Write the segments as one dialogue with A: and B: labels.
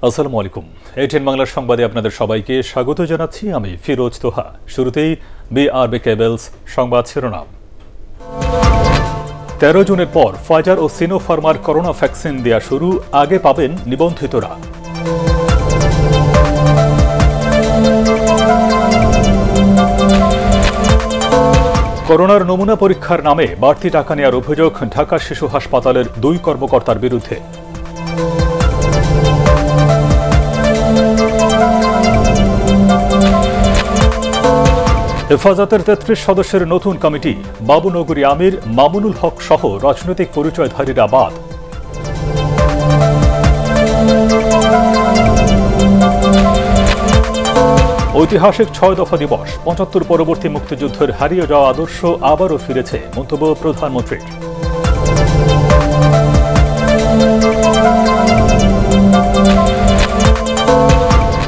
A: আসসালামু আলাইকুম। এটিএন বাংলার সংবাদে আপনাদের সবাইকে স্বাগত জানাচ্ছি। আমি ফিরোজ তোহা। শুরুতেই বিআরবি কেবলস সংবাদ শিরোনাম। 13 জুনের পর ফাইজার ও সিনোফার্মার করোনা ভ্যাকসিন দেয়া শুরু, আগে পাবেন নিবন্ধিতরা। করোনার নমুনা পরীক্ষার নামে বাড়তি টাকা নেওয়ার অভিযোগ ঢাকা শিশু হাসপাতালের 2 কর্মকর্তার বিরুদ্ধে। হেফাজতের 33 সদস্যের নতুন কমিটি, বাবুনগরী আমির মামুনুল হক সহ রাজনৈতিক পরিচয়ধারীরা বাদ। ঐতিহাসিক 6 দফা দিবস, 75 পরবর্তী মুক্তিযুদ্ধের হারিয়ে যাওয়া আদর্শ আবারও ফিরেছে, মন্তব্য প্রধানমন্ত্রীর।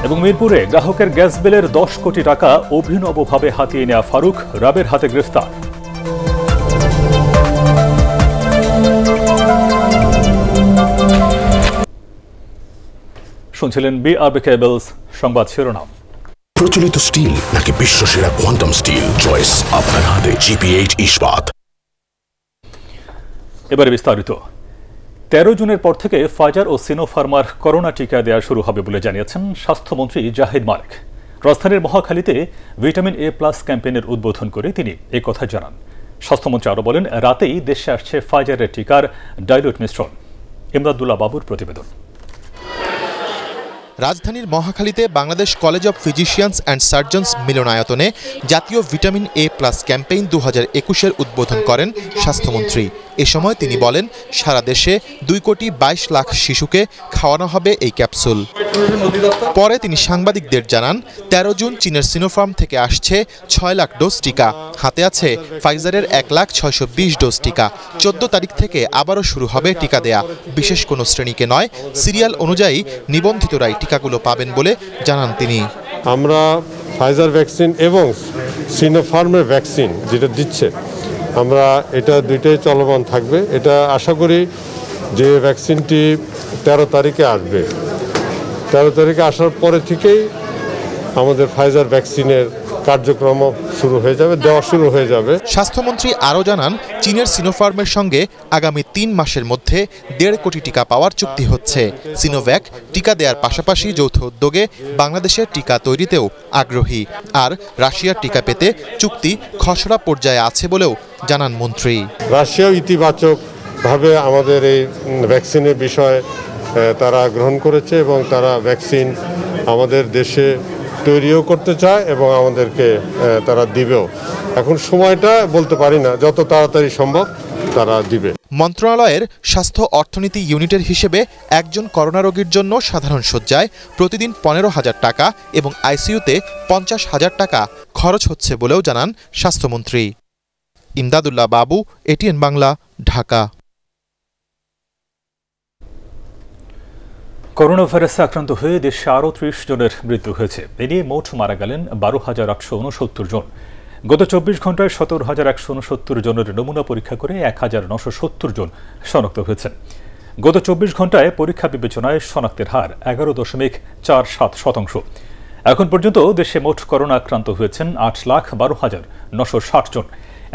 A: এবং মিরপুরে গ্রাহকের গ্যাস বিলের 10 কোটি টাকা অভিনবভাবে হাতিয়ে নেওয়া ফারুক, রাবের হাতে গ্রেফতার। শুনছিলেন বিআরবি কেবলস সংবাদ শিরোনাম।
B: প্রচলিত স্টিল নাকি বিশ্বসেরা কোয়ান্টাম স্টিল, চয়েস আপনার হাতে। জিপিএইচ ইস্পাত।
A: এবারে বিস্তারিত। 13 জুনের পর থেকে ফাইজার ও সিনোফার্মার করোনা টিকা দেওয়া শুরু হবে বলে জানিয়েছেন স্বাস্থ্যমন্ত্রী জাহিদ মালিক। রাজধানীর মহাখালীতে ভিটামিন এ প্লাস ক্যাম্পেইনের উদ্বোধন করে তিনি এই কথা জানান। স্বাস্থ্যমন্ত্রী আরও বলেন, রাতেই দেশে আসছে ফাইজারের টিকার ডাইলুট মিশ্রণ। ইমদাদুল্লাহ বাবুর প্রতিবেদন।
C: রাজধানীর মহাখালীতে Bangladesh college of physicians and surgeons মিলনায়তনে জাতীয় ভিটামিন এ প্লাস ক্যাম্পেইন 2021-এর উদ্বোধন করেন স্বাস্থ্যমন্ত্রী। এ সময় তিনি বলেন, সারা দেশে 2 কোটি 22 লাখ শিশুকে খাওয়ানো হবে এই ক্যাপসুল। পরে তিনি সাংবাদিকদের জানান, 13 জুন চীনের সিনোফার্ম থেকে আসছে 6 লাখ ডোজ টিকা, হাতে আছে ফাইজারের 1,620,000 ডোজ টিকা। 14 তারিখ থেকে আবারও শুরু হবে টিকা দেয়া। বিশেষ কোনো শ্রেণীকে নয়, সিরিয়াল অনুযায়ী নিবন্ধিতরাই টিকাগুলো পাবেন বলে জানান তিনি।
D: আমরা ফাইজার ভ্যাকসিন এবং সিনোফার্মের ভ্যাকসিন যেটা দিচ্ছে, আমরা এটা দুইটাই চলমান থাকবে। এটা আশা করি যে ভ্যাকসিনটি 13 তারিখে আসবে, 13 তারিখে আসার পরে থেকেই আমাদের ফাইজার ভ্যাকসিনের কার্যক্রম শুরু হয়ে যাবে, দেওয়া শুরু হয়ে যাবে।
C: স্বাস্থ্যমন্ত্রী আরও জানান, চীনের সিনোফার্মের সঙ্গে আগামী 3 মাসের মধ্যে 1.5 কোটি টিকা পাওয়ার চুক্তি হচ্ছে। সিনোভ্যাক টিকা দেওয়ার পাশাপাশি যৌথ উদ্যোগে বাংলাদেশের টিকা তৈরিতেও আগ্রহী। আর রাশিয়ার টিকা পেতে চুক্তি খসড়া পর্যায়ে আছে বলেও জানান মন্ত্রী।
D: রাশিয়াও ইতিবাচকভাবে আমাদের এই ভ্যাকসিনের বিষয়ে তারা গ্রহণ করেছে এবং তারা ভ্যাকসিন আমাদের দেশে তৈরিও করতে চায় এবং আমাদেরকে তারা দিবেও। এখন সময়টা বলতে পারি না, যত তাড়াতাড়ি সম্ভব তারা দিবে।
C: মন্ত্রণালয়ের স্বাস্থ্য অর্থনীতি ইউনিটের হিসেবে একজন করোনা রোগীর জন্য সাধারণ শয্যায় প্রতিদিন 15,000 টাকা এবং আইসিইউতে 50,000 টাকা খরচ হচ্ছে বলেও জানান স্বাস্থ্যমন্ত্রী। ইমদাদুল্লাহ বাবু, এটিএন বাংলা, ঢাকা।
A: করোনা ভাইরাসে আক্রান্ত হয়ে দেশে আরও 30 জনের মৃত্যু হয়েছে। এ নিয়ে মোট মারা গেলেন 12,869 জন। গত 24 ঘন্টায় 17,169 জনের নমুনা পরীক্ষা করে 1,970 জন শনাক্ত হয়েছেন। গত 24 ঘন্টায় পরীক্ষা বিবেচনায় শনাক্তের হার 11.47%। এখন পর্যন্ত দেশে মোট করোনা আক্রান্ত হয়েছেন 8,12,960 জন।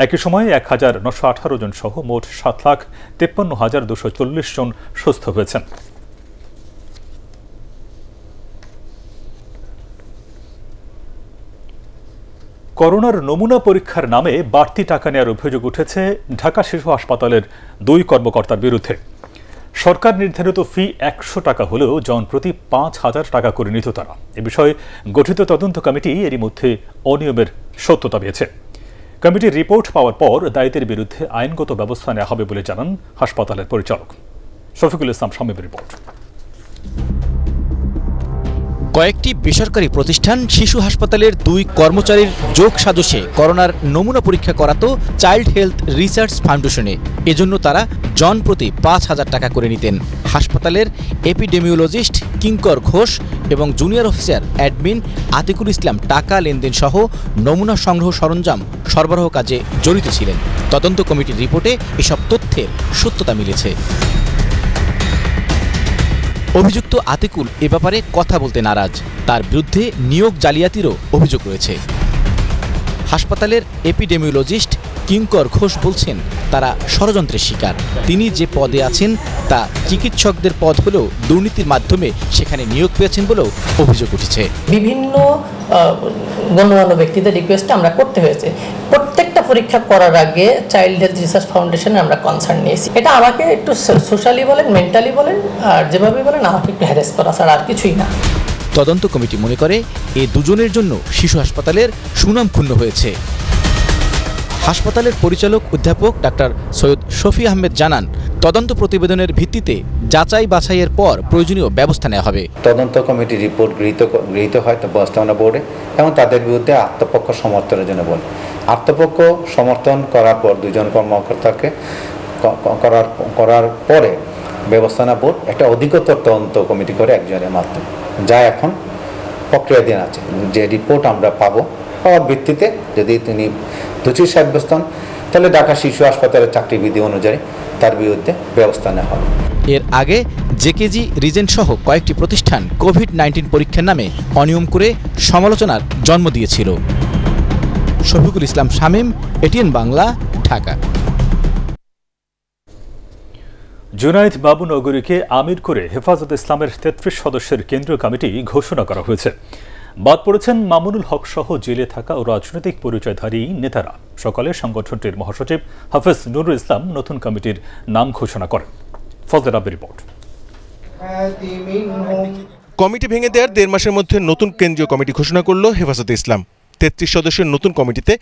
A: একই সময়ে 1,918 জন সহ মোট 7,53,240 জন সুস্থ হয়েছেন। করোনার নমুনা পরীক্ষার নামে বাড়তি টাকা নেওয়ার অভিযোগ উঠেছে ঢাকা শিশু হাসপাতালের 2 কর্মকর্তার বিরুদ্ধে। সরকার নির্ধারিত ফি 100 টাকা হলেও জনপ্রতি 5,000 টাকা করে নিত তারা। এ বিষয়ে গঠিত তদন্ত কমিটি এরই মধ্যে অনিয়মের সত্যতা পেয়েছে। কমিটির রিপোর্ট পাওয়ার পর দায়ীদের বিরুদ্ধে আইনগত ব্যবস্থা নেওয়া হবে বলে জানান হাসপাতালের পরিচালক। শফিকুল ইসলাম শামীমের রিপোর্ট।
E: কয়েকটি বেসরকারি প্রতিষ্ঠান শিশু হাসপাতালের 2 কর্মচারীর যোগ সাজসে করোনার নমুনা পরীক্ষা করাতো চাইল্ড হেলথ রিসার্চ ফাউন্ডেশনে। এজন্য তারা জনপ্রতি 5,000 টাকা করে নিতেন। হাসপাতালের এপিডেমিওলজিস্ট কিঙ্কর ঘোষ এবং জুনিয়র অফিসার অ্যাডমিন আতিকুল ইসলাম টাকা লেনদেন সহ নমুনা সংগ্রহ সরঞ্জাম সরবরাহ কাজে জড়িত ছিলেন। তদন্ত কমিটির রিপোর্টে এসব তথ্যের সত্যতা মিলেছে। অভিযুক্ত আতিকুল এ ব্যাপারে কথা বলতে নারাজ। তার বিরুদ্ধে নিয়োগ জালিয়াতিরও অভিযোগ রয়েছে। হাসপাতালের এপিডেমিওলজিস্ট কিঙ্কর ঘোষ বলছেন তারা ষড়যন্ত্রের শিকার। তিনি যে পদে আছেন তা চিকিৎসকদের পদ হলেও দুর্নীতির মাধ্যমে সেখানে নিয়োগ পেয়েছেন বলেও অভিযোগ উঠেছে।
F: বিভিন্ন গণ্যমান্য ব্যক্তিদের রিকোয়েস্টে আমরা করতে হয়েছে। প্রত্যেকটা পরীক্ষা করার আগে চাইল্ড হেলথ রিসার্চ ফাউন্ডেশনে আমরা কনসার্ন নিয়েছি। এটা আমাকে একটু সোশ্যালি বলেন, মেন্টালি বলেন, আর যেভাবে বলেন আমাকে একটু হ্যারেস করা ছাড়া আর কিছুই না।
E: তদন্ত কমিটি মনে করে এ দুজনের জন্য শিশু হাসপাতালের সুনাম ক্ষুণ্ণ হয়েছে। হাসপাতালের পরিচালক অধ্যাপক ডাক্তার সৈয়দ শফি আহমেদ জানান, তদন্ত প্রতিবেদনের ভিত্তিতে যাচাই বাছাইয়ের পর প্রয়োজনীয় ব্যবস্থা নেওয়া হবে।
G: তদন্ত কমিটির রিপোর্ট গৃহীত হয় ব্যবস্থাপনা বোর্ডে এবং তাদের বিরুদ্ধে আত্মপক্ষ সমর্থনের জন্য বলে। আত্মপক্ষ সমর্থন করার পর দুজন কর্মকর্তাকে করার পরে ব্যবস্থাপনা বোর্ড একটা অধিকতর তদন্ত কমিটি করে একজনের মাধ্যমে, যা এখন প্রক্রিয়াধীন আছে। যে রিপোর্ট আমরা পাওয়ার ভিত্তিতে যদি তিনি দোষী সাব্যস্ত হন তাহলে ঢাকা শিশু হাসপাতালের চাকরি বিধি অনুযায়ী তার বিরুদ্ধে ব্যবস্থা নেওয়া হবে।
E: এর আগে জেকেজি রিজেন্ট সহ কয়েকটি প্রতিষ্ঠান কোভিড-19 পরীক্ষার নামে অনিয়ম করে সমালোচনার জন্ম দিয়েছিল। শফিকুল ইসলাম শামীম, এটিএন বাংলা, ঢাকা।
A: জুনায়েদ বাবু নগরীকে আমির করে হেফাজত ইসলামের 33 সদস্যের কেন্দ্রীয় কমিটি ঘোষণা করা হয়েছে। বাদ পড়েছেন মামুনুল হক সহ জেলে থাকা ও রাজনৈতিক পরিচয়ধারী নেতারা। সকালে সংগঠনটির মহাসচিব হাফেজ নুরুল ইসলাম নতুন কমিটির নাম ঘোষণা করেন। ফজলে রাব্বির রিপোর্ট।
C: কমিটি ভেঙে দেওয়ার 1.5 মাসের মধ্যে নতুন কেন্দ্রীয় কমিটি ঘোষণা করল হেফাজতে ইসলাম। 33 সদস্যের নতুন কমিটিতে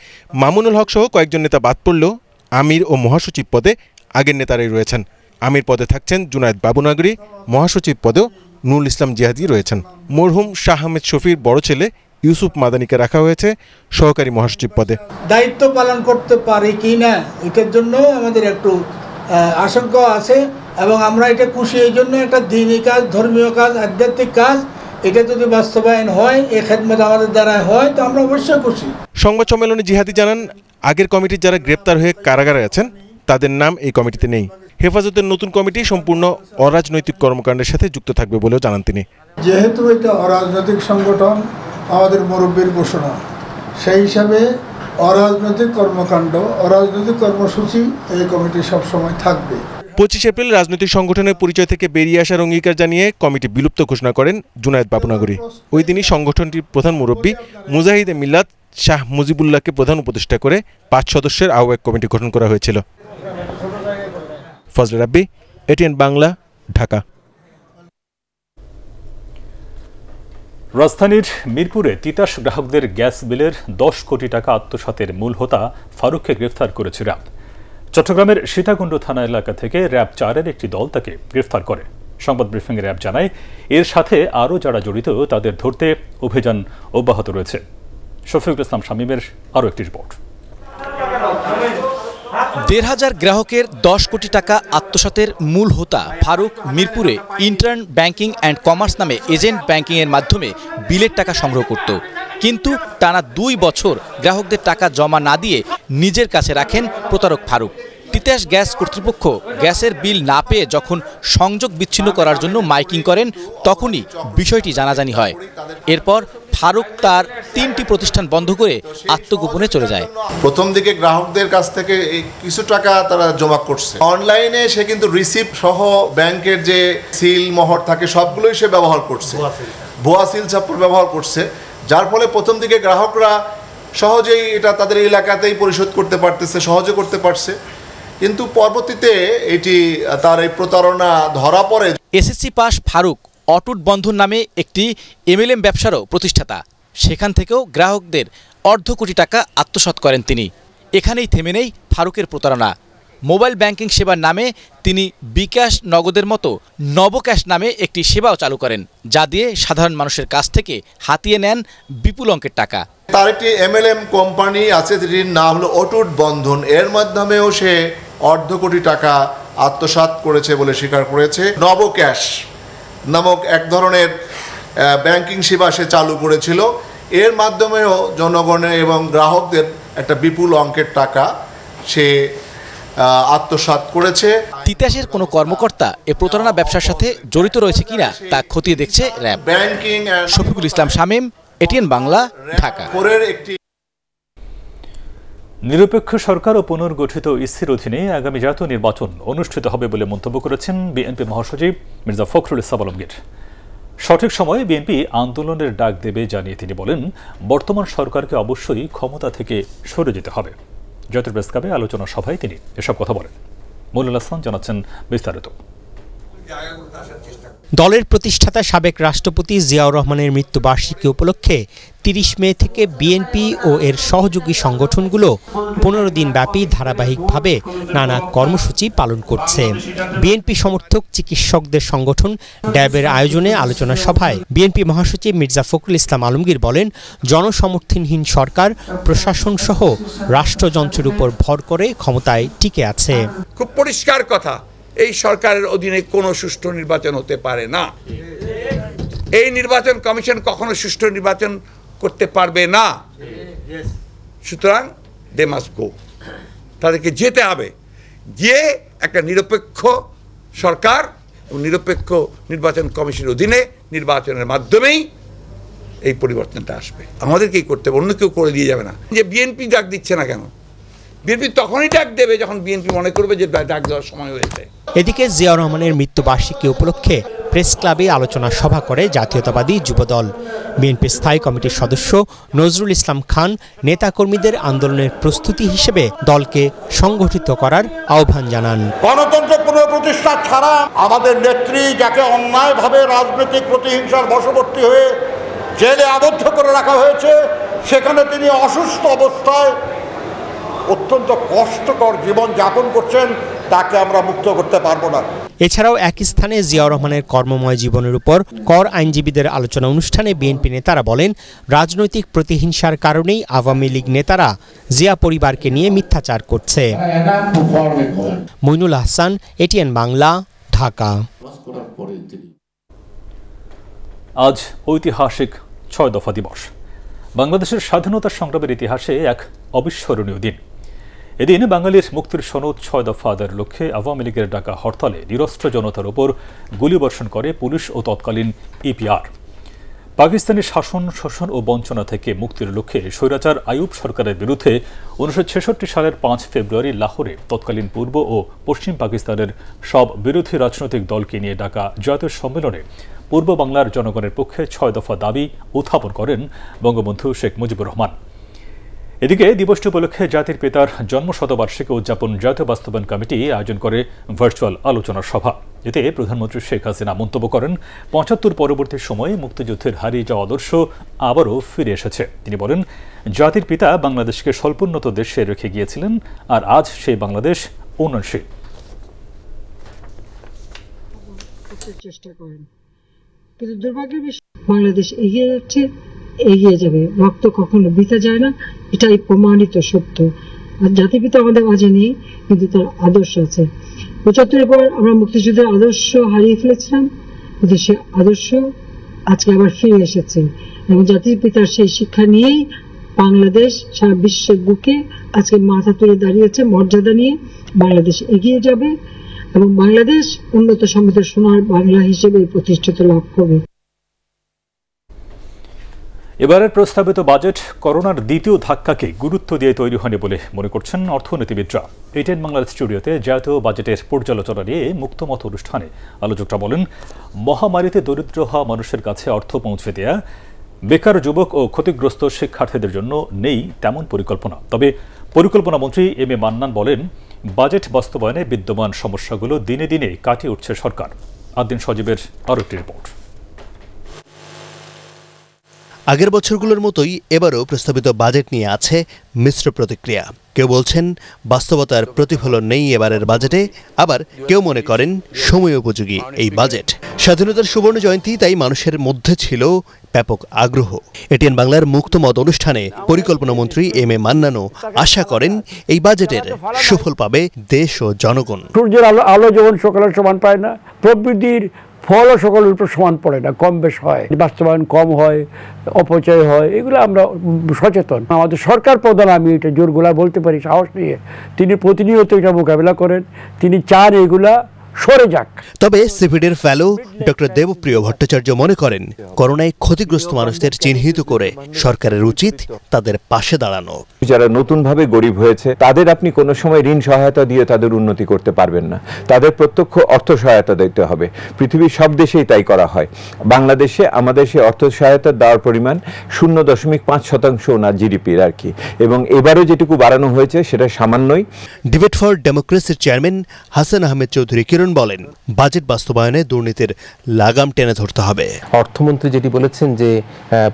C: মামুনুল হক সহ কয়েকজন নেতা বাদ পড়লেও আমির ও মহাসচিব পদে আগের নেতারাই রয়েছেন। আমির পদে থাকছেন জুনায়েদ বাবু নগরী, মহাসচিব পদেও নুরুল ইসলাম জিহাদি রয়েছেন। মরহুম শাহ আহমেদ শফির বড় ছেলে ইউসুফ মাদানিকে রাখা হয়েছে সহকারী মহাসচিব পদে।
H: দায়িত্ব পালন করতে পারি কি না এটার জন্য আমাদের একটু আশঙ্কা আছে এবং আমরা এটা খুশি। এই জন্য একটা দ্বীনি কাজ, ধর্মীয় কাজ, আধ্যাত্মিক কাজ, এটা যদি বাস্তবায়ন হয়, এই খেদমত আমাদের দ্বারা হয় তো আমরা অবশ্যই খুশি।
C: সংবাদ সম্মেলনে জিহাদি জানান, আগের কমিটির যারা গ্রেপ্তার হয়ে কারাগারে আছেন তাদের নাম এই কমিটিতে নেই। হেফাজতের নতুন কমিটি সম্পূর্ণ অরাজনৈতিক কর্মকাণ্ডের সাথে যুক্ত থাকবে বলেও জানান তিনি।
H: যেহেতু এটা অরাজনৈতিক সংগঠন, আমাদের মুরব্বীর ঘোষণা, সেই হিসাবে অরাজনৈতিক কর্মকাণ্ড, অরাজনৈতিক কর্মসূচি এই কমিটি সবসময় থাকবে।
C: 25 এপ্রিল রাজনৈতিক সংগঠনের পরিচয় থেকে বেরিয়ে আসার অঙ্গীকার জানিয়ে কমিটি বিলুপ্ত ঘোষণা করেন জুনায়েদ বাবু নগরী। ওই দিনই সংগঠনটির প্রধান মুরব্বী মুজাহিদে মিল্লাত শাহ মুজিবুল্লাহকে প্রধান উপদেষ্টা করে 5 সদস্যের আহ্বায়ক কমিটি গঠন করা হয়েছিল। ফজলে রাব্বি, এটিএন বাংলা, ঢাকা।
A: রাজধানীর মিরপুরে তিতাস গ্রাহকদের গ্যাস বিলের 10 কোটি টাকা আত্মসাতের মূল হোতা ফারুককে গ্রেফতার করেছে র্যাব। চট্টগ্রামের সীতাকুণ্ড থানা এলাকা থেকে র্যাব 4-এর একটি দল তাকে গ্রেফতার করে। সংবাদ ব্রিফিংয়ে র্যাব জানায়, এর সাথে আরও যারা জড়িত তাদের ধরতে অভিযান অব্যাহত রয়েছে। শফিকুল ইসলাম শামীমের আরও একটি রিপোর্ট।
E: 1,500 গ্রাহকের 10 কোটি টাকা আত্মসাতের মূল হোতা ফারুক মিরপুরে ইন্টার্ন ব্যাংকিং অ্যান্ড কমার্স নামে এজেন্ট ব্যাংকিংয়ের মাধ্যমে বিলের টাকা সংগ্রহ করত। কিন্তু টানা 2 বছর গ্রাহকদের টাকা জমা না দিয়ে নিজের কাছে রাখেন প্রতারক ফারুক। তিতাস গ্যাস কর্তৃপক্ষ গ্যাসের বিল না পেয়ে যখন সংযোগ বিচ্ছিন্ন করার জন্য মাইকিং করেন, তখনই বিষয়টি জানাজানি হয়। এরপর ফারুক তার 3টি প্রতিষ্ঠান বন্ধ করে আত্মগোপনে চলে যায়।
I: প্রথম দিকে গ্রাহকদের কাছ থেকে কিছু টাকা তারা জমা করছে। অনলাইনে সে কিন্তু রিসিপ্ট সহ ব্যাংকের যে সিল মোহর থাকে সবগুলোই সে ব্যবহার করছে, ভুয়া সিল ছাপ্পর ব্যবহার করছে, যার ফলে প্রথম দিকে গ্রাহকরা সহজেই এটা তাদের এলাকাতেই পরিশোধ করতে পারতেছে, সহজে করতে পারছে। কিন্তু পরবর্তীতে এটি তার এই প্রতারণা ধরা পড়ে।
E: এসএসসি পাস ফারুক অটুট বন্ধন নামে একটি এমএলএম ব্যবসারও প্রতিষ্ঠাতা। সেখান থেকেও গ্রাহকদের 1/2 কোটি টাকা আত্মসাৎ করেন তিনি। এখানেই থেমে নেই ফারুকের প্রতারণা। মোবাইল ব্যাংকিং সেবার নামে তিনি বিকাশ নগদের মতো নবক্যাশ নামে একটি সেবাও চালু করেন, যা দিয়ে সাধারণ মানুষের কাছ থেকে হাতিয়ে নেন বিপুল অঙ্কের টাকা।
I: তার একটি এমএলএম কোম্পানি আছে যেটির নাম হলো অটুট বন্ধন, এর মাধ্যমেও সে 1/2 কোটি টাকা আত্মসাৎ করেছে বলে স্বীকার করেছে। নবক্যাশ নামক এক ধরনের ব্যাংকিং সেবা সে চালু করেছিল, এর মাধ্যমেও জনগণের এবং গ্রাহকদের একটা বিপুল অঙ্কের টাকা সে আত্মসাৎ করেছে।
E: তিতাসের কোনো কর্মকর্তা এ প্রতারণা ব্যবসার সাথে জড়িত রয়েছে কিনা তা খতিয়ে দেখছে RAB.
I: Banking
E: Shafiqul Islam Shamim, ATN Bangla, Dhaka.
A: নিরপেক্ষ সরকার ও পুনর্গঠিত ইসির অধীনে আগামী জাতীয় নির্বাচন অনুষ্ঠিত হবে বলে মন্তব্য করেছেন বিএনপি মহাসচিব মির্জা ফখরুল ইসলাম আলমগীর। সঠিক সময়ে বিএনপি আন্দোলনের ডাক দেবে জানিয়ে তিনি বলেন, বর্তমান সরকারকে অবশ্যই ক্ষমতা থেকে সরে যেতে হবে। জাতীয় প্রেস ক্লাবে আলোচনা সভায় তিনি এসব কথা বলেন। মনিরুল হাসান জানাচ্ছেন বিস্তারিত।
J: দলের প্রতিষ্ঠাতা সাবেক রাষ্ট্রপতি জিয়াউর রহমানের মৃত্যুবার্ষিকী উপলক্ষে ৩০ মে থেকে বিএনপি ও এর সহযোগী সংগঠনগুলো ১৫ দিন ব্যাপী ধারাবাহিকভাবে নানা কর্মসূচি পালন করছে। বিএনপি সমর্থক চিকিৎসকদের সংগঠন ড্যাবের আয়োজনে আলোচনা সভায় বিএনপি মহাসচিব মির্জা ফখরুল ইসলাম আলমগীর বলেন, জনসমর্থনহীন সরকার প্রশাসন সহ রাষ্ট্রযন্ত্রের উপর ভর করে ক্ষমতায় টিকে আছে।
K: খুব পরিষ্কার কথা, এই সরকারের অধীনে কোনো সুষ্ঠু নির্বাচন হতে পারে না। এই নির্বাচন কমিশন কখনো সুষ্ঠু নির্বাচন করতে পারবে না। সুতরাং দে মাস্ট গো, তাদেরকে যেতে হবে, গিয়ে একটা নিরপেক্ষ সরকার ও নিরপেক্ষ নির্বাচন কমিশনের অধীনে নির্বাচনের মাধ্যমেই এই পরিবর্তনটা আসবে। আমাদেরকেই করতে হবে, অন্য কেউ করে দিয়ে যাবে না। যে বিএনপি ডাক দিচ্ছে না কেন? বিএনপি তখনই ডাক দেবে যখন বিএনপি মনে করবে যে ডাক দেওয়ার সময় হয়েছে।
J: এদিকে জিয়াউর রহমানের মৃত্যুবার্ষিকী উপলক্ষে প্রেস ক্লাবে আলোচনা সভা করে জাতীয়তাবাদী যুবদল। বিএনপি স্থায়ী কমিটির সদস্য নজরুল ইসলাম খান নেতাকর্মীদের আন্দোলনের প্রস্তুতি হিসেবে দলকে সংগঠিত করার আহ্বান জানান।
L: গণতন্ত্র পুনঃপ্রতিষ্ঠা ছাড়া আমাদের নেত্রী, যাকে অন্যায়ভাবে রাজনৈতিক প্রতিহিংসার বশবর্তী হয়ে জেলে আবদ্ধ করে রাখা হয়েছে, সেখানে তিনি অসুস্থ অবস্থায় অত্যন্ত কষ্টকর জীবন যাপন করছেন, তাকে আমরা মুক্ত করতে পারবো না।
J: এছাড়াও একই স্থানে জিয়াউর রহমানের কর্মময় জীবনের উপর কর আইনজীবীদের আলোচনা অনুষ্ঠানে বিএনপি নেতারা বলেন, রাজনৈতিক প্রতিহিংসার কারণেই আওয়ামী লীগ নেতারা জিয়া পরিবারকে নিয়ে মিথ্যাচার করছে। মইনুল হাসান, এটিএন বাংলা, ঢাকা।
A: আজ ঐতিহাসিক ৬ দফা দিবস। বাংলাদেশের স্বাধীনতা সংগ্রামের ইতিহাসে এক অবিস্মরণীয় দিন। এদিন বাঙালির মুক্তির সনদ ৬ দফা আদায়ের লক্ষ্যে আওয়ামী লীগের ডাকা হরতালে নিরস্ত্র জনতার উপর গুলিবর্ষণ করে পুলিশ ও তৎকালীন ইপিআর। পাকিস্তানি শাসন, শোষণ ও বঞ্চনা থেকে মুক্তির লক্ষ্যে স্বৈরাচার আইয়ুব সরকারের বিরুদ্ধে ১৯৬৬ সালের ৫ ফেব্রুয়ারি লাহোরে তৎকালীন পূর্ব ও পশ্চিম পাকিস্তানের সব বিরোধী রাজনৈতিক দলকে নিয়ে ডাকা জাতীয় সম্মেলনে পূর্ব বাংলার জনগণের পক্ষে ৬ দফা দাবি উত্থাপন করেন বঙ্গবন্ধু শেখ মুজিবুর রহমান। এদিকে দিবসটি উপলক্ষে জাতির পিতার জন্মশতবার্ষিকী উদযাপন জাতীয় বাস্তবায়ন কমিটি আয়োজন করে ভার্চুয়াল আলোচনা সভা। এতে প্রধানমন্ত্রী শেখ হাসিনা মন্তব্য করেন, ৭৫ পরবর্তী সময়ে মুক্তিযুদ্ধের হারিয়ে যাওয়া আদর্শ আবারও ফিরে এসেছে। তিনি বলেন, জাতির পিতা বাংলাদেশকে স্বল্পোন্নত দেশে রেখে গিয়েছিলেন, আর আজ সেই বাংলাদেশ উন্নয়নশীল।
M: চেষ্টা করেন, কিন্তু দুর্ভাগ্যের বিষয় বাংলাদেশ এগিয়ে যাচ্ছে, এগিয়ে যাবে। রক্ত কখনো বৃথা যায় না, এটাই প্রমাণিত সত্য। আর জাতিপিতা আমাদের মাঝে নেই, কিন্তু তার আদর্শ আছে। ৭৫ পর আমরা মুক্তিযুদ্ধের আদর্শ হারিয়ে ফেলেছিলাম, কিন্তু সে আদর্শ আজকে আবার ফিরে এসেছে। এবং জাতির পিতার সেই শিক্ষা নিয়েই বাংলাদেশ সারা বিশ্বের বুকে আজকে মাথা তুলে দাঁড়িয়েছে, মর্যাদা নিয়ে। বাংলাদেশ এগিয়ে যাবে এবং বাংলাদেশ উন্নত সমৃদ্ধ সোনার বাংলা হিসেবে প্রতিষ্ঠিত লাভ করবে।
A: এবারের প্রস্তাবিত বাজেট করোনার দ্বিতীয় ধাক্কাকে গুরুত্ব দিয়ে তৈরি হয়নি বলে মনে করছেন অর্থনীতিবিদরা। এটিএন বাংলার স্টুডিওতে জাতীয় বাজেটের পর্যালোচনা নিয়ে মুক্তমত অনুষ্ঠানে আলোচকরা বলেন, মহামারীতে দরিদ্র হওয়া মানুষের কাছে অর্থ পৌঁছে দেয়া, বেকার যুবক ও ক্ষতিগ্রস্ত শিক্ষার্থীদের জন্য নেই তেমন পরিকল্পনা। তবে পরিকল্পনা মন্ত্রী এম এ মান্নান বলেন, বাজেট বাস্তবায়নে বিদ্যমান সমস্যাগুলো দিনে দিনে কাটিয়ে উঠছে সরকার। আদিন সজীবের আরও একটি রিপোর্ট।
N: আগের বছরগুলোর মতোই এবারও প্রস্তাবিত বাজেট নিয়ে আছে মিশ্র প্রতিক্রিয়া। কেউ বলছেন বাস্তবতার প্রতিফলন নেই এবারের বাজেটে, আবার কেউ মনে করেন সময় উপযোগী এই বাজেট। স্বাধীনতার সুবর্ণ জয়ন্তী, তাই মানুষের মধ্যে ছিল ব্যাপক আগ্রহ। এটিএন বাংলার মুক্তমত অনুষ্ঠানে পরিকল্পনা মন্ত্রী এম এ মান্নানও আশা করেন এই বাজেটের সুফল পাবে দেশ ও জনগণ।
O: সূর্যের আলো যেমন সকালের সমান পায় না, প্রবৃদ্ধির ফলও সকলের উপর সমান পড়ে না, কম বেশ হয়, বাস্তবায়ন কম হয়, অপচয় হয়, এগুলো আমরা সচেতন। আমাদের সরকার প্রধান, আমি এটা জোরগুলা বলতে পারি সাহস নিয়ে, তিনি প্রতিনিয়ত এটা মোকাবিলা করেন, তিনি চান এগুলা সরে যাক।
N: তবে সিপিডির ফেলো ডক্টর দেবপ্রিয় ভট্টাচার্য মনে করেন করোনায় ক্ষতিগ্রস্ত মানুষদের চিহ্নিত করে সরকারের উচিত তাদের পাশে দাঁড়ানো।
P: যারা নতুনভাবে গরিব হয়েছে তাদের আপনি কোনো সময় ঋণ সহায়তা দিয়ে তাদের উন্নতি করতে পারবেন না, তাদের প্রত্যক্ষ অর্থ সহায়তা দিতে হবে। পৃথিবীর সব দেশেই তাই করা হয়। বাংলাদেশে আমাদের সেই অর্থ সহায়তা দেওয়ার পরিমাণ 0.5% ওনার জিডিপির আর কি, এবং এবারও যেটুকু বাড়ানো হয়েছে সেটা সামান্যই।
N: ডিবেট ফর ডেমোক্রেসির চেয়ারম্যান হাসান আহমেদ চৌধুরী বলেন বাজেট বাস্তবায়নে দুর্নীতির লাগাম টেনে ধরতে হবে।
Q: অর্থমন্ত্রী যেটি বলেছেন যে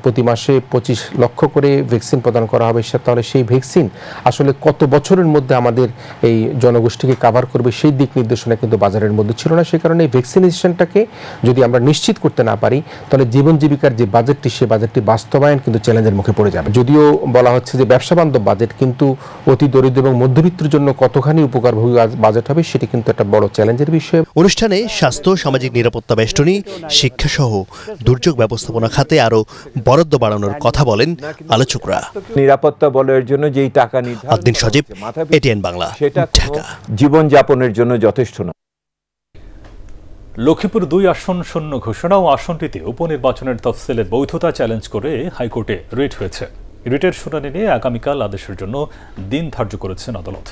Q: প্রতি মাসে 25 লক্ষ করে ভ্যাকসিন প্রদান করা হবে, তাহলে সেই ভ্যাকসিন আসলে কত বছরের মধ্যে আমাদের এই জনগোষ্ঠীকে কভার করবে সেই দিক নির্দেশনা কিন্তু বাজারের মধ্যে ছিল না। সে কারণে এই ভ্যাকসিনেশনটাকে যদি আমরা নিশ্চিত করতে না পারি তাহলে জীবন জীবিকার যে বাজেটটি, সে বাজেটটি বাস্তবায়ন কিন্তু চ্যালেঞ্জের মুখে পড়ে যাবে। যদিও বলা হচ্ছে যে ব্যবসা বান্ধব বাজেট, কিন্তু অতি দরিদ্র এবং মধ্যবিত্তের জন্য কতখানি উপকারভোগী বাজেট হবে সেটি কিন্তু একটা বড় চ্যালেঞ্জের বিষয়।
N: অনুষ্ঠানে স্বাস্থ্য, সামাজিক নিরাপত্তা বেষ্টনী, শিক্ষাসহ দুর্যোগ ব্যবস্থাপনা খাতে আরো বরাদ্দ বাড়ানোর কথা বলেন আলোচকরা।
P: নিরাপত্তা বলয়ের জন্য যেই টাকা
N: আদিন সজীব, এটিএন বাংলা, ঢাকা।
P: জীবন যাপনের জন্য যথেষ্ট না।
A: লক্ষ্মীপুর 2 আসন শূন্য ঘোষণা ও আসনটিতে উপনির্বাচনের তফসিলের বৈধতা চ্যালেঞ্জ করে হাইকোর্টে রিট হয়েছে। রিটের শুনানি নিয়ে আগামীকাল আদেশের জন্য দিন ধার্য করেছেন আদালত।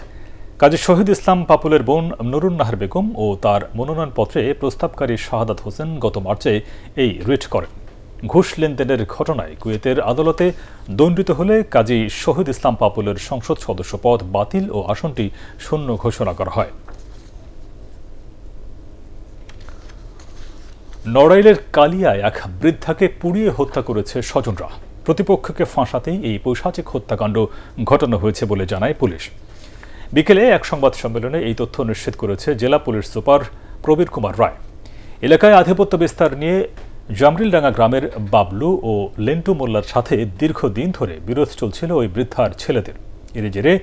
A: কাজী শহীদ ইসলাম পাপুলের বোন নুরুন নাহার বেগম ও তার মনোনয়নপত্রে প্রস্তাবকারী শাহাদাত হোসেন গত মার্চে এই রিট করেন। ঘুষ লেনদেনের ঘটনায় কুয়েতের আদালতে দণ্ডিত হলে কাজী শহীদ ইসলাম পাপুলের সংসদ সদস্য পদ বাতিল ও আসনটি শূন্য ঘোষণা করা হয়। নড়াইলের কালিয়ায় এক বৃদ্ধাকে পুড়িয়ে হত্যা করেছে স্বজনরা। প্রতিপক্ষকে ফাঁসাতেই এই পৈশাচিক হত্যাকাণ্ড ঘটানো হয়েছে বলে জানায় পুলিশ। বিকেলে এক সংবাদ সম্মেলনে এই তথ্য নিশ্চিত করেছে জেলা পুলিশ সুপার প্রবীর কুমার রায়। এলাকায় আধিপত্য বিস্তার নিয়ে জামরিলডাঙ্গা গ্রামের বাবলু ও লেন্টু মোল্লার সাথে দীর্ঘদিন ধরে বিরোধ চলছিল ওই বৃদ্ধার ছেলেদের। এর জেরে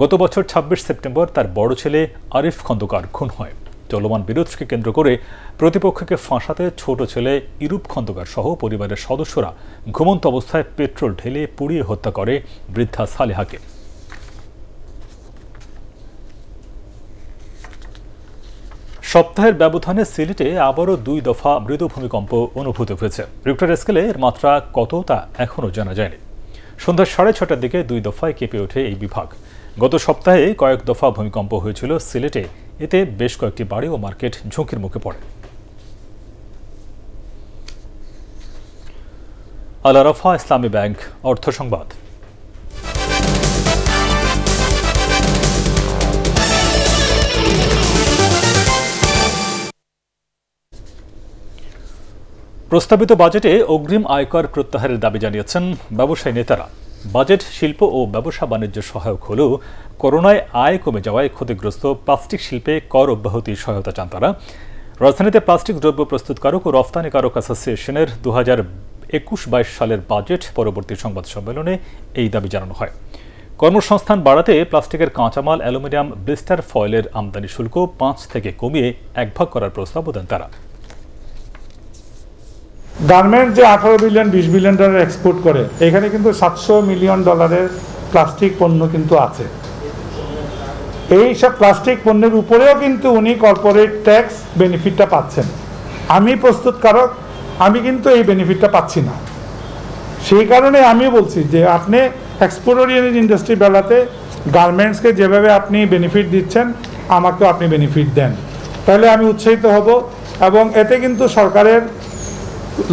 A: গত বছর 26 সেপ্টেম্বর তার বড় ছেলে আরিফ খন্দকার খুন হয়। চলমান বিরোধকে কেন্দ্র করে প্রতিপক্ষকে ফাঁসাতে ছোট ছেলে ইরূপ খন্দকার সহ পরিবারের সদস্যরা ঘুমন্ত অবস্থায় পেট্রোল ঢেলে পুড়িয়ে হত্যা করে বৃদ্ধা সালেহাকে। সপ্তাহের ব্যবধানে সিলেটে আবারও 2 দফা মৃদু ভূমিকম্প অনুভূত হয়েছে। রিক্টার স্কেলে এর মাত্রা কত তা এখনও জানা যায়নি। সন্ধ্যা 6:30টার দিকে 2 দফায় কেঁপে ওঠে এই বিভাগ। গত সপ্তাহে কয়েক দফা ভূমিকম্প হয়েছিল সিলেটে, এতে বেশ কয়েকটি বাড়ি ও মার্কেট ঝুঁকির মুখে পড়ে। আল আরাফা ইসলামী ব্যাংক অর্থ সংবাদ। প্রস্তাবিত বাজেটে অগ্রিম আয়কর প্রত্যাহারের দাবি জানিয়েছেন ব্যবসায়ী নেতারা। বাজেট শিল্প ও ব্যবসা বাণিজ্য সহায়ক হলেও করোনায় আয় কমে যাওয়ায় ক্ষতিগ্রস্ত প্লাস্টিক শিল্পে কর অব্যাহতির সহায়তা চান তারা। রাজধানীতে প্লাস্টিক দ্রব্য প্রস্তুতকারক ও রফতানিকারক অ্যাসোসিয়েশনের 2021-22 সালের বাজেট পরবর্তী সংবাদ সম্মেলনে এই দাবি জানানো হয়। কর্মসংস্থান বাড়াতে প্লাস্টিকের কাঁচামাল, অ্যালুমিনিয়াম, ব্লিস্টার ফয়েলের আমদানি শুল্ক 5 থেকে কমিয়ে 1 ভাগ করার প্রস্তাবও দেন তারা।
R: গার্মেন্ট যে 18 বিলিয়ন 20 বিলিয়ন ডলার এক্সপোর্ট করে, এখানে কিন্তু 700 মিলিয়ন ডলারের প্লাস্টিক পণ্য কিন্তু আছে। এই সব প্লাস্টিক পণ্যের উপরেও কিন্তু উনি কর্পোরেট ট্যাক্স বেনিফিটটা পাচ্ছেন। আমি প্রস্তুতকারক, আমি কিন্তু এই বেনিফিটটা পাচ্ছি না। সেই কারণে আমি বলছি যে আপনি এক্সপোর্ট ওরিয়েন্টেড ইন্ডাস্ট্রি বেলাতে গার্মেন্টসকে যেভাবে আপনি বেনিফিট দিচ্ছেন, আমাকেও আপনি বেনিফিট দেন, তাহলে আমি উৎসাহিত হব এবং এতে কিন্তু সরকারের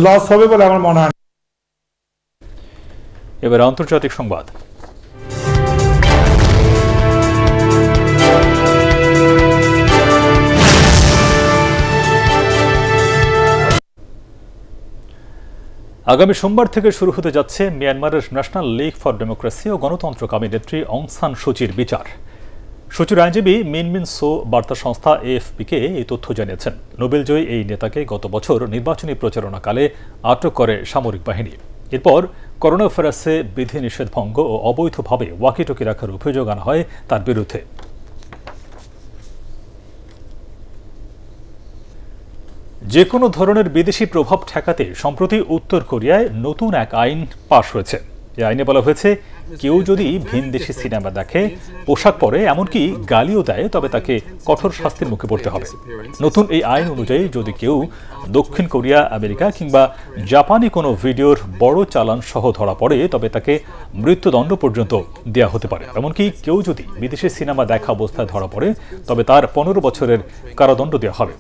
R: লস হবে বলে আমার মনে হয়।
A: এবার আন্তর্জাতিক সংবাদ। আগামী সোমবার থেকে শুরু হতে যাচ্ছে মিয়ানমারের ন্যাশনাল লীগ ফর ডেমোক্রেসি ও গণতন্ত্রকামী নেত্রী অং সান সুচির বিচার। সুচির আইনজীবী মিনমিন সো বার্তা সংস্থা এএফপিকে এই তথ্য জানিয়েছেন। নোবেলজয়ী এই নেতাকে গত বছর নির্বাচনী প্রচারণাকালে আটক করে সামরিক বাহিনী। এরপর করোনা ভাইরাসে বিধিনিষেধ ভঙ্গ ও অবৈধভাবে ওয়াকিটকি রাখার অভিযোগ আনা হয় তার বিরুদ্ধে। যে কোনো ধরনের বিদেশি প্রভাব ঠেকাতে সম্প্রতি উত্তর কোরিয়ায় নতুন এক আইন পাশ হয়েছে। এই আইনে বলা হয়েছে, কেউ যদি ভিনদেশি সিনেমা দেখে, পোশাক পরে, এমনকি গালিও দেয়, তবে তাকে কঠোর শাস্তির মুখে পড়তে হবে। নতুন এই আইন অনুযায়ী যদি কেউ দক্ষিণ কোরিয়া, আমেরিকা কিংবা জাপানি কোনো ভিডিওর বড় চালান সহ ধরা পড়ে, তবে তাকে মৃত্যুদণ্ড পর্যন্ত দেয়া হতে পারে। এমনকি কেউ যদি বিদেশি সিনেমা দেখা অবস্থায় ধরা পড়ে, তবে তার 15 বছরের কারাদণ্ড দেওয়া হবে।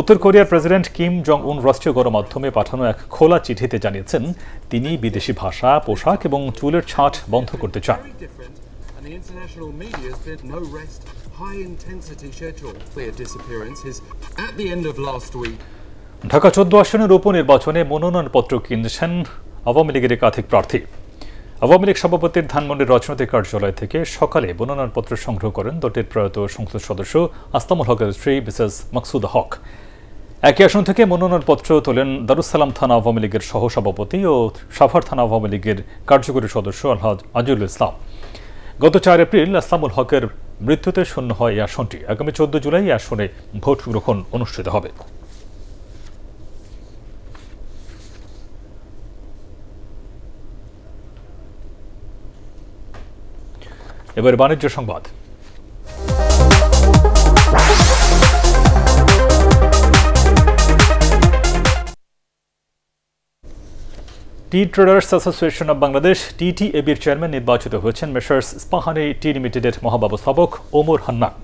A: উত্তর কোরিয়ার প্রেসিডেন্ট কিম জং উন রাষ্ট্রীয় গণমাধ্যমে পাঠানো এক খোলা চিঠিতে জানিয়েছেন, তিনি বিদেশি ভাষা, পোশাক এবং চুলের ছাঁট বন্ধ করতে চান। ঢাকা 14 আসনের উপনির্বাচনে মনোনয়নপত্র কিনছেন আওয়ামী লীগের একাধিক প্রার্থী। আওয়ামী লীগ সভাপতির ধানমন্ডির রাজনৈতিক কার্যালয় থেকে সকালে মনোনয়নপত্র সংগ্রহ করেন দলটির প্রয়াত সংসদ সদস্য আসলামুল হকের স্ত্রী মিসেস মাকসুদা হক। একই আসন থেকে মনোনয়নপত্র তোলেন দারুসালাম থানা আওয়ামী লীগের সহসভাপতি ও সাভার থানা আওয়ামী লীগের কার্যকরী সদস্য আলহাজ আজিজুল ইসলাম। গত 4 এপ্রিল আসলামুল হকের মৃত্যুতে শূন্য হয় এই আসনটি। আগামী 14 জুলাই এই আসনে ভোট গ্রহণ অনুষ্ঠিত হবে। এবার বাণিজ্য সংবাদ। Tea traders association of Bangladesh TTAB-র চেয়ারম্যান নির্বাচিত হয়েছেন মেসার্স ইস্পাহানি টি লিমিটেডের মহাব্যবস্থাপক ওমর হান্নান।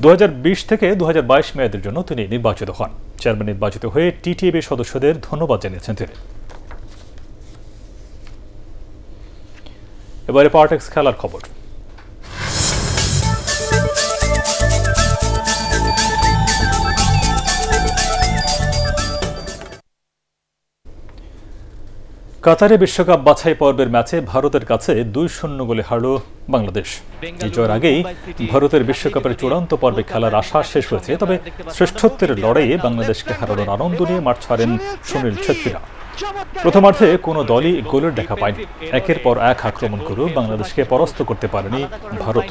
A: 2020 থেকে 2022 মেয়াদের জন্য তিনি নির্বাচিত হন। চেয়ারম্যান নির্বাচিত হয়ে TTAB সদস্যদের ধন্যবাদ জানিয়েছেন তিনি। এবারে পার্টেক্স খেলার খবর। কাতারে বিশ্বকাপ বাছাই পর্বের ম্যাচে ভারতের কাছে 2-0 গোলে হারল বাংলাদেশ। এই জয়ের আগেই ভারতের বিশ্বকাপের চূড়ান্ত পর্বে খেলার আশা শেষ হয়েছে। তবে শ্রেষ্ঠত্বের লড়াইয়ে বাংলাদেশকে হারানোর আনন্দ নিয়ে মাঠ ছাড়েন সুনীল ছেত্রীরা। প্রথমার্ধে কোনো দলই গোলের দেখা পায়নি। একের পর এক আক্রমণ করেও বাংলাদেশকে পরাস্ত করতে পারেনি ভারত।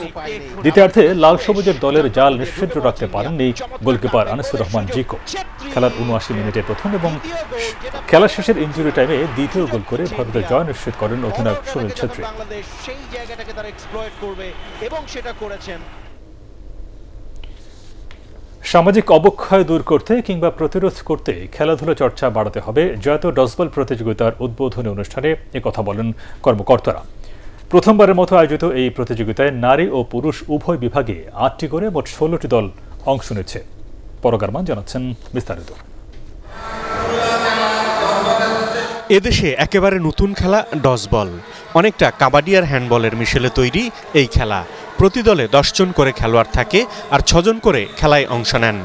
A: দ্বিতীয়ার্ধে লাল সবুজের দলের জাল নিশ্চিদ্র রাখতে পারেননি গোলকিপার আনিসুর রহমান জিকো। খেলার 79 মিনিটে প্রথম এবং খেলা শেষের ইনজুরি টাইমে দ্বিতীয় গোল করে ভারতের জয় নিশ্চিত করেন অধিনায়ক সুনীল ছেত্রী। সামাজিক অবক্ষয় দূর করতে কিংবা প্রতিরোধ করতে খেলাধুলা চর্চা বাড়াতে হবে, জাতীয় ডজবল প্রতিযোগিতার উদ্বোধনী অনুষ্ঠানে একথা বলেন কর্মকর্তারা। প্রথমবারের মতো আয়োজিত এই প্রতিযোগিতায় নারী ও পুরুষ উভয় বিভাগে 8টি করে মোট 16টি দল অংশ নিচ্ছে। পরগারমান জানাচ্ছেন বিস্তারিত।
S: এদেশে একেবারে নতুন খেলা ডজবল। অনেকটা কাবাডি আর হ্যান্ডবলের মিশেলে তৈরি এই খেলা। প্রতি দলে 10 জন করে খেলোয়াড় থাকে আর 6 জন করে খেলায় অংশ নেন।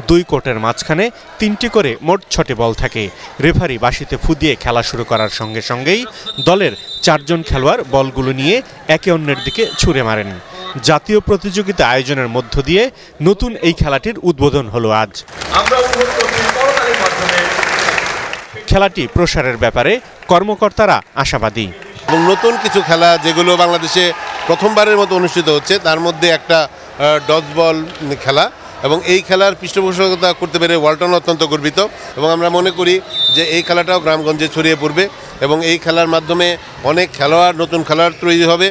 S: 2 কোর্টের মাঝখানে 3টি করে মোট 6টি বল থাকে। রেফারি বাঁশিতে ফু দিয়ে খেলা শুরু করার সঙ্গে সঙ্গেই দলের 4 জন খেলোয়াড় বলগুলো নিয়ে একে অন্যের দিকে ছুঁড়ে মারেন। জাতীয় প্রতিযোগিতা আয়োজনের মধ্য দিয়ে নতুন এই খেলাটির উদ্বোধন হলো আজ। খেলাটি প্রসারের ব্যাপারে কর্মকর্তারা আশাবাদী।
T: এবং নতুন কিছু খেলা যেগুলো বাংলাদেশে প্রথমবারের মতো অনুষ্ঠিত হচ্ছে, তার মধ্যে একটা ডজবল খেলা, এবং এই খেলার পৃষ্ঠপোষকতা করতে পেরে ওয়ালটন অত্যন্ত গর্বিত। এবং আমরা মনে করি যে এই খেলাটাও গ্রামগঞ্জে ছড়িয়ে পড়বে এবং এই খেলার মাধ্যমে অনেক খেলোয়াড়, নতুন খেলোয়াড় তৈরি হবে।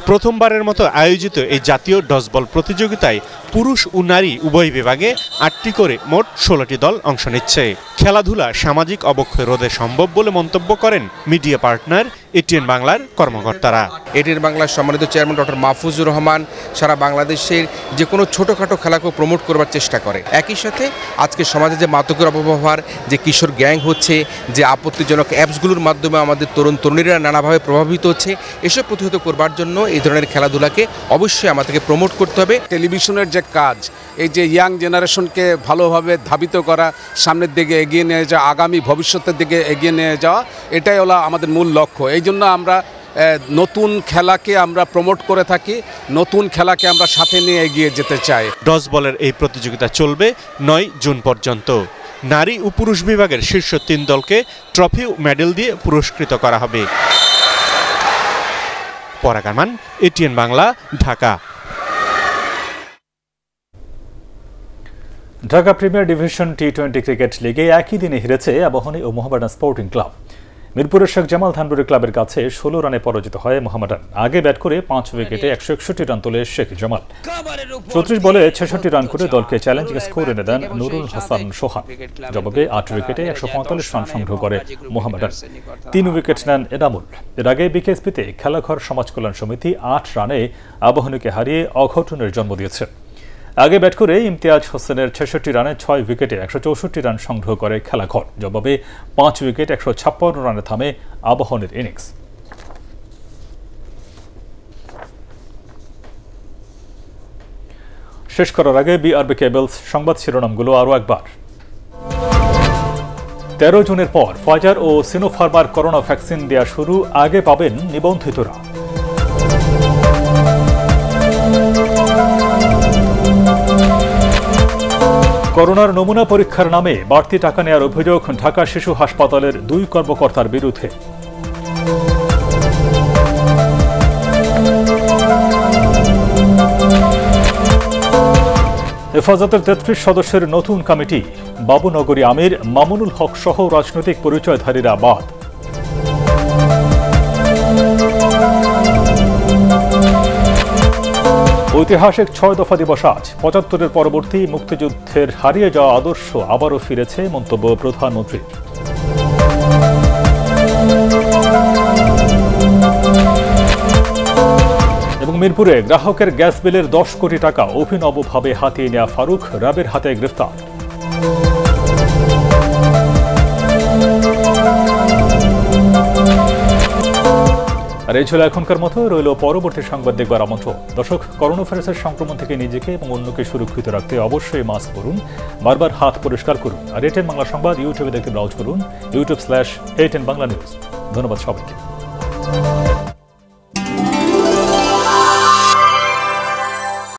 S: প্রথমবারের মতো আয়োজিত এই জাতীয় ডজবল প্রতিযোগিতায় পুরুষ ও নারী উভয় বিভাগে 8টি করে মোট 16টি দল অংশ নিচ্ছে। খেলাধুলা সামাজিক অবক্ষয় রোধে সম্ভব বলে মন্তব্য করেন মিডিয়া পার্টনার এটিএন বাংলার কর্মকর্তারা।
U: এটিএন বাংলার সম্মানিত চেয়ারম্যান ডক্টর মাহফুজুর রহমান সারা বাংলাদেশের যে কোনো ছোটোখাটো খেলাকে প্রমোট করবার চেষ্টা করে। একই সাথে আজকে সমাজে যে মাদকের অপব্যবহার, যে কিশোর গ্যাং হচ্ছে, যে আপত্তিজনক অ্যাপসগুলোর মাধ্যমে আমাদের তরুণ তরুণীরা নানাভাবে প্রভাবিত হচ্ছে, এসব প্রতিহত করবার জন্য এই ধরনের খেলাধুলাকে অবশ্যই আমাদেরকে প্রমোট করতে হবে।
V: টেলিভিশনের যে কাজ, এই যে ইয়াং জেনারেশনকে ভালোভাবে ধাবিত করা, সামনের দিকে এগিয়ে নিয়ে যাওয়া, আগামী ভবিষ্যতের দিকে এগিয়ে নিয়ে যাওয়া, এটাই হলো আমাদের মূল লক্ষ্য। এই জন্য আমরা নতুন খেলাকে আমরা প্রমোট করে থাকি, নতুন খেলাকে আমরা সাথে নিয়ে এগিয়ে যেতে চাই।
S: ডজবলের এই প্রতিযোগিতা চলবে 9 জুন পর্যন্ত। নারী ও পুরুষ বিভাগের শীর্ষ 3 দলকে ট্রফি ও মেডেল দিয়ে পুরস্কৃত করা হবে। পরাগারমান, ATN Bangla, Dhaka.
A: Dhaka premier division টি-20 ক্রিকেট লিগে একই দিনে হেরেছে আবাহনী ও মোহামেডান স্পোর্টিং ক্লাব। মিরপুরের শেখ জামাল ধানবুরি ক্লাবের কাছে 16 রানে পরাজিত হয় মোহামেডান। আগে ব্যাট করে 5 উইকেটে 161 রান তোলে শেখ জামাল। 34 বলে 66 রান করে দলকে চ্যালেঞ্জিং স্কোর এনে দেন নুরুল হাসান সোহান। জবাবে 8 উইকেটে 145 রান সংগ্রহ করে মোহামেডান। 3 উইকেট নেন এনামুল। এর আগে বিকেএসপিতে খেলাঘর সমাজ কল্যাণ সমিতি 8 রানে আবাহনীকে হারিয়ে অঘটনের জন্ম দিয়েছে। আগে ব্যাট করে ইমতিয়াজ হোসেনের 66 রানে 6 উইকেটে 164 রান সংগ্রহ করে খেলাঘর। জবাবে 5 উইকেট 156 রানে থামে আবাহনীর ইনিংস। শেষ করার আগে বিআরবি কেবলস সংবাদ শিরোনামগুলো আরও একবার। 13 জুনের পর ফাইজার ও সিনোফার্মার করোনা ভ্যাকসিন দেওয়া শুরু, আগে পাবেন নিবন্ধিতরা। করোনার নমুনা পরীক্ষার নামে বাড়তি টাকা নেওয়ার অভিযোগ ঢাকা শিশু হাসপাতালের 2 কর্মকর্তার বিরুদ্ধে। হেফাজতের 33 সদস্যের নতুন কমিটি, বাবুনগরী আমির মামুনুল হক সহ রাজনৈতিক পরিচয়ধারীরা বাদ। ঐতিহাসিক 6 দফা দিবস আজ। 75-এর পরবর্তী মুক্তিযুদ্ধের হারিয়ে যাওয়া আদর্শ আবারও ফিরেছে, মন্তব্য প্রধানমন্ত্রীর। এবং মিরপুরে গ্রাহকের গ্যাস বিলের 10 কোটি টাকা অভিনবভাবে হাতিয়ে নেওয়া ফারুক, র্যাবের হাতে গ্রেফতার। আর এই ছিল এখনকার মতো। রইল পরবর্তী সংবাদ দেখবার আমন্ত্রণ। দর্শক, করোনা ভাইরাসের সংক্রমণ থেকে নিজেকে এবং অন্যকে সুরক্ষিত রাখতে অবশ্যই মাস্ক পরুন, বারবার হাত পরিষ্কার করুন। আর এটিএন বাংলা সংবাদ ইউটিউবে দেখতে ব্রাউজ করুন, youtube/ATN বাংলা নিউজ। ধন্যবাদ সবাইকে।